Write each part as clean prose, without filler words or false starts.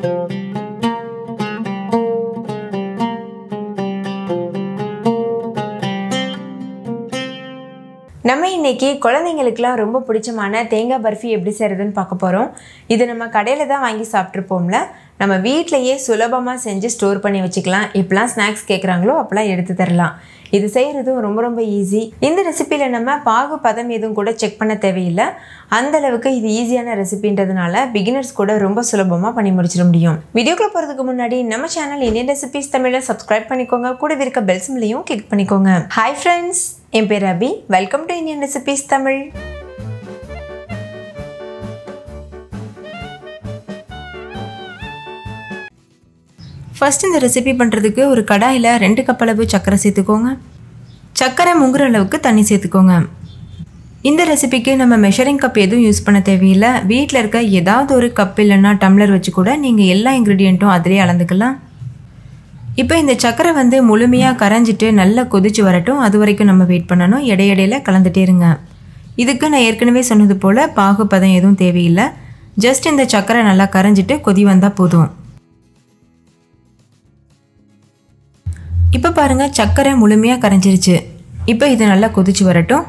நம்ம இன்னைக்கு குழந்தைங்களுக்குலாம் ரொம்ப பிடிச்சமான தேங்காய் பர்ஃபி எப்படி செய்கிறதுன்னு பார்க்க போகிறோம். இது நம்ம கடையில் தான் வாங்கி சாப்பிட்ருப்போம்ல, நம்ம வீட்டிலையே சுலபமாக செஞ்சு ஸ்டோர் பண்ணி வச்சுக்கலாம். இப்போலாம் ஸ்நாக்ஸ் கேட்குறாங்களோ அப்போலாம் எடுத்து தரலாம். இது செய்கிறதும் ரொம்ப ரொம்ப ஈஸி. இந்த ரெசிப்பியில் நம்ம பாகு பதம் எதுவும் கூட செக் பண்ண தேவையில்லை. அந்தளவுக்கு இது ஈஸியான ரெசிபின்றதுனால பிகினர்ஸ் கூட ரொம்ப சுலபமாக பண்ணி முடிச்சிட முடியும். வீடியோக்குள்ளே போகிறதுக்கு முன்னாடி நம்ம சேனல் இந்தியன் ரெசிபிஸ் தமிழில் சப்ஸ்கிரைப் பண்ணிக்கோங்க. கூட இருக்க பெல் சிம்லையும் கிளிக் பண்ணிக்கோங்க. ஹாய் ஃப்ரெண்ட்ஸ், என் பேர் Abhi. Welcome to Indian recipes Tamil. First இந்த ரெசிபி பண்ணுறதுக்கு ஒரு கடாயில் 2 கப் அளவு சர்க்கரை சேர்த்துக்கோங்க. சர்க்கரை முங்குற அளவுக்கு தண்ணி சேர்த்துக்கோங்க. இந்த ரெசிபிக்கு நம்ம மெஷரிங் கப் எதுவும் யூஸ் பண்ண தேவையில்லை. வீட்டில் இருக்க ஏதாவது ஒரு கப் இல்லைன்னா டம்ளர் வச்சு கூட நீங்கள் எல்லா இன்க்ரீடியண்ட்டும் அதிலே அளந்துக்கலாம். இப்போ இந்த சர்க்கரை வந்து முழுமையாக கரைஞ்சிட்டு நல்லா கொதிச்சு வரட்டும். அது வரைக்கும் நம்ம வெயிட் பண்ணணும். இடையிடையில் கலந்துட்டே இருங்க. இதுக்கு நான் ஏற்கனவே சொன்னது போல் பாகு பதம் எதுவும் தேவையில்லை. ஜஸ்ட் இந்த சர்க்கரை நல்லா கரைஞ்சிட்டு கொதி வந்தால் போதும். இப்போ பாருங்கள், சர்க்கரை முழுமையாக கரைஞ்சிருச்சு. இப்போ இது நல்லா கொதிச்சு வரட்டும்.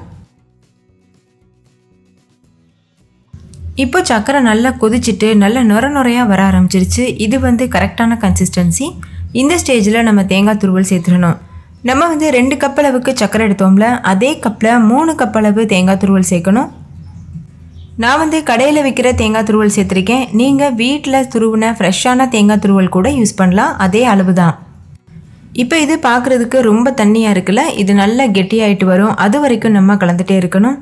இப்போ சர்க்கரை நல்லா கொதிச்சுட்டு நல்லா நுரையாக வர ஆரம்பிச்சிருச்சு. இது வந்து கரெக்டான கன்சிஸ்டன்சி. இந்த ஸ்டேஜில் நம்ம தேங்காய் துருவல் சேர்த்துடணும். நம்ம வந்து 2 கப் அளவுக்கு சர்க்கரை எடுத்தோம்ல, அதே கப்பில் 3 கப் அளவு தேங்காய் துருவல் சேர்க்கணும். நான் வந்து கடையில் விற்கிற தேங்காய் துருவல் சேர்த்துருக்கேன். நீங்கள் வீட்டில் துருவின ஃப்ரெஷ்ஷான தேங்காய் துருவல் கூட யூஸ் பண்ணலாம். அதே அளவு தான். இப்போ இது பார்க்குறதுக்கு ரொம்ப தண்ணியாக இருக்குல்ல, இது நல்லா கெட்டியாகிட்டு வரும். அது வரைக்கும் நம்ம கலந்துகிட்டே இருக்கணும்.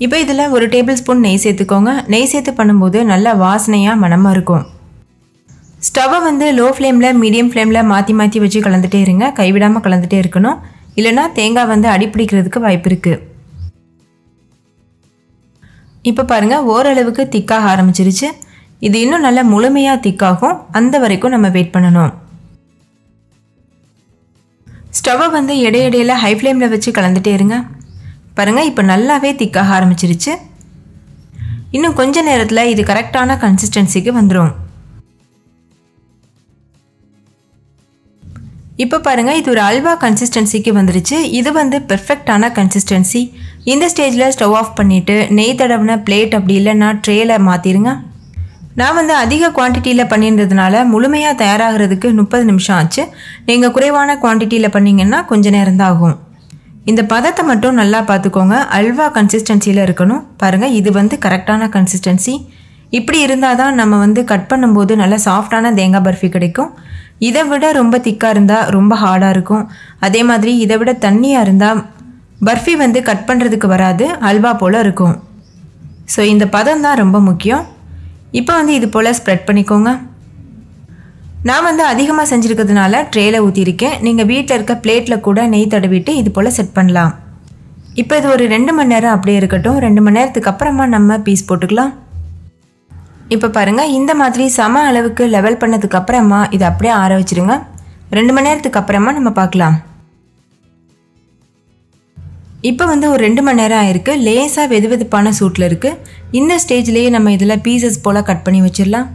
இப்போ இதில் 1 டேபிள் ஸ்பூன் நெய் சேர்த்துக்கோங்க. நெய் சேர்த்து பண்ணும்போது நல்லா வாசனையாக மணமாக இருக்கும். ஸ்டவ்வை வந்து லோ ஃப்ளேமில் மீடியம் ஃப்ளேமில் மாற்றி வச்சு கலந்துகிட்டே இருங்க. கைவிடாமல் கலந்துகிட்டே இருக்கணும். இல்லைனா தேங்காய் வந்து அடிப்பிடிக்கிறதுக்கு வாய்ப்பு இருக்குது. இப்போ பாருங்கள், ஓரளவுக்கு திக்காக ஆரம்பிச்சிருச்சு. இது இன்னும் நல்லா முழுமையாக திக்காகும். அந்த வரைக்கும் நம்ம வெயிட் பண்ணணும். ஸ்டவ்வை வந்து இடையிடையில் ஹை ஃப்ளேமில் வச்சு கலந்துகிட்டே இருங்க. பாருங்கள், இப்போ நல்லாவே திக்காக ஆரம்பிச்சிருச்சு. இன்னும் கொஞ்ச நேரத்தில் இது கரெக்டான கன்சிஸ்டன்சிக்கு வந்துடும். இப்போ பாருங்கள், இது ஒரு அல்வா கன்சிஸ்டன்சிக்கு வந்துருச்சு. இது வந்து பெர்ஃபெக்டான கன்சிஸ்டன்சி. இந்த ஸ்டேஜில் ஸ்டவ் ஆஃப் பண்ணிவிட்டு நெய் தடவின பிளேட் அப்படி இல்லைன்னா ட்ரேயில் மாற்றிடுங்க. நான் வந்து அதிக குவான்டிட்டியில் பண்ணியிருந்ததுனால முழுமையாக தயாராகிறதுக்கு 30 நிமிஷம் ஆச்சு. நீங்கள் குறைவான குவான்டிட்டியில் பண்ணிங்கன்னா கொஞ்சம் நேரம் தான் ஆகும். இந்த பதத்தை மட்டும் நல்லா பார்த்துக்கோங்க. அல்வா கன்சிஸ்டன்சியில் இருக்கணும். பாருங்கள், இது வந்து கரெக்டான கன்சிஸ்டன்சி. இப்படி இருந்தால் தான் நம்ம வந்து கட் பண்ணும்போது நல்லா சாஃப்டான தேங்காய் பர்ஃபி கிடைக்கும். இதை விட ரொம்ப திக்காக இருந்தால் ரொம்ப ஹார்டாக இருக்கும். அதே மாதிரி இதை விட தண்ணியாக இருந்தால் பர்ஃபி வந்து கட் பண்ணுறதுக்கு வராது, அல்வா போல் இருக்கும். ஸோ இந்த பதம் தான் ரொம்ப முக்கியம். இப்போ வந்து இது போல் ஸ்ப்ரெட் பண்ணிக்கோங்க. நான் வந்து அதிகமாக செஞ்சுருக்கிறதுனால ட்ரேயில் ஊற்றிருக்கேன். நீங்கள் வீட்டில் இருக்க பிளேட்டில் கூட நெய் தடவிட்டு இது போல் செட் பண்ணலாம். இப்போ இது ஒரு 2 மணி நேரம் அப்படியே இருக்கட்டும். 2 மணி நேரத்துக்கு அப்புறமா நம்ம பீஸ் போட்டுக்கலாம். இப்போ பாருங்கள், இந்த மாதிரி சம அளவுக்கு லெவல் பண்ணதுக்கு அப்புறமா இதை அப்படியே ஆற வச்சுருங்க. 2 மணி நேரத்துக்கு அப்புறமா நம்ம பார்க்கலாம். இப்போ வந்து ஒரு 2 மணி நேரம் ஆயிருக்கு. லேசாக வெதுவெதுப்பான சூட்டில் இருக்குது. இந்த ஸ்டேஜ்லேயே நம்ம இதில் பீசஸ் போல் கட் பண்ணி வச்சிடலாம்.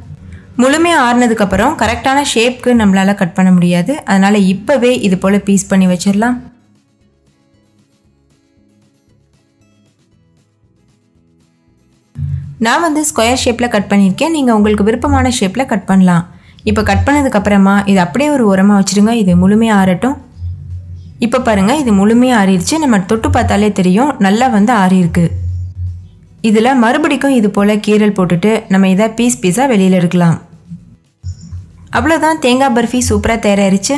முழுமையாக ஆறுனதுக்கப்புறம் கரெக்டான ஷேப்க்கு நம்மளால் கட் பண்ண முடியாது. அதனால் இப்போவே இது போல் பீஸ் பண்ணி வச்சிடலாம். நான் வந்து ஸ்கொயர் ஷேப்பில் கட் பண்ணியிருக்கேன். நீங்கள் உங்களுக்கு விருப்பமான ஷேப்பில் கட் பண்ணலாம். இப்போ கட் பண்ணதுக்கப்புறமா இது அப்படியே ஒரு ஓரமாக வச்சுருங்க. இது முழுமையாக ஆறட்டும். இப்போ பாருங்கள், இது முழுமையாக ஆறிடுச்சு. நம்ம தொட்டு பார்த்தாலே தெரியும் நல்லா வந்து ஆறியிருக்கு. இதில் மறுபடிக்கும் இது போல் கீரல் போட்டுட்டு நம்ம இதை பீஸாக வெளியில் எடுக்கலாம். அவ்வளோதான், தேங்காய் பர்ஃபி சூப்பராக தயாராகிருச்சு.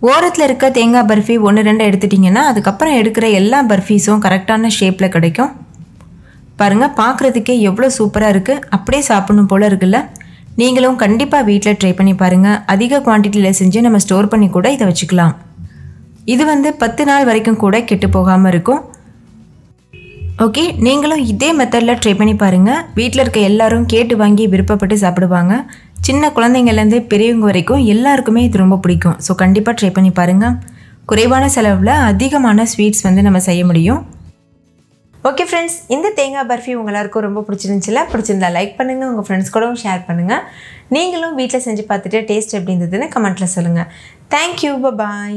ஓரத்தில் இருக்க தேங்காய் பர்ஃபி 1-2 எடுத்துட்டிங்கன்னா அதுக்கப்புறம் எடுக்கிற எல்லா பர்ஃபீஸும் கரெக்டான ஷேப்பில் கிடைக்கும். பாருங்கள், பார்க்குறதுக்கே எவ்வளோ சூப்பராக இருக்குது. அப்படியே சாப்பிடணும் போல் இருக்குல்ல. நீங்களும் கண்டிப்பாக வீட்டில் ட்ரை பண்ணி பாருங்கள். அதிக குவான்டிட்டியில் செஞ்சு நம்ம ஸ்டோர் பண்ணி கூட இதை வச்சுக்கலாம். இது வந்து 10 நாள் வரைக்கும் கூட கெட்டு போகாமல் இருக்கும். ஓகே, நீங்களும் இதே மெத்தடில் ட்ரை பண்ணி பாருங்கள். வீட்டில் இருக்க எல்லாரும் கேட்டு வாங்கி விருப்பப்பட்டு சாப்பிடுவாங்க. சின்ன குழந்தைங்கள்லேருந்து பெரியவங்க வரைக்கும் எல்லாருக்குமே இது ரொம்ப பிடிக்கும். ஸோ கண்டிப்பாக ட்ரை பண்ணி பாருங்கள். குறைவான செலவில் அதிகமான ஸ்வீட்ஸ் வந்து நம்ம செய்ய முடியும். ஓகே ஃப்ரெண்ட்ஸ், இந்த தேங்காய் பர்ஃபி உங்க எல்லாருக்கும் ரொம்ப பிடிச்சிருந்துச்சுல? பிடிச்சிருந்தா லைக் பண்ணுங்கள், உங்கள் ஃப்ரெண்ட்ஸ் கூடவும் ஷேர் பண்ணுங்கள். நீங்களும் வீட்டில் செஞ்சு பார்த்துட்டு டேஸ்ட் எப்படி இருந்ததுன்னு கமெண்ட்டில் சொல்லுங்கள். தேங்க்யூ, பாய்.